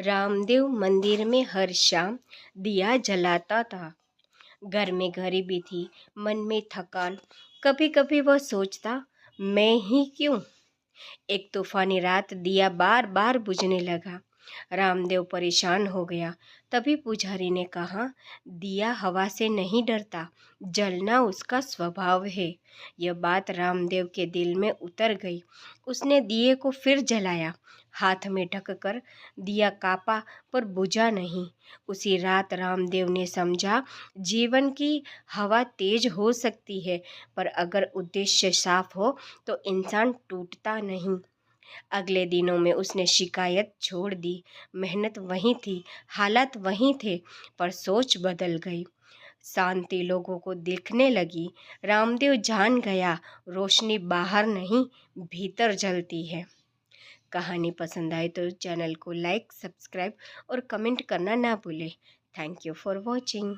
रामदेव मंदिर में हर शाम दिया जलाता था। घर में गरीबी थी, मन में थकान। कभी कभी वह सोचता, मैं ही क्यों। एक तूफानी रात दिया बार बार बुझने लगा। रामदेव परेशान हो गया। तभी पुजारी ने कहा, दिया हवा से नहीं डरता, जलना उसका स्वभाव है। यह बात रामदेव के दिल में उतर गई। उसने दिए को फिर जलाया। हाथ में ढककर दिया कांपा, पर बुझा नहीं। उसी रात रामदेव ने समझा, जीवन की हवा तेज हो सकती है, पर अगर उद्देश्य साफ हो तो इंसान टूटता नहीं। अगले दिनों में उसने शिकायत छोड़ दी। मेहनत वहीं थी, हालात वहीं थे, पर सोच बदल गई। शांति लोगों को दिखने लगी। रामदेव जान गया, रोशनी बाहर नहीं, भीतर जलती है। कहानी पसंद आए तो चैनल को लाइक, सब्सक्राइब और कमेंट करना ना भूलें। Thank you for watching.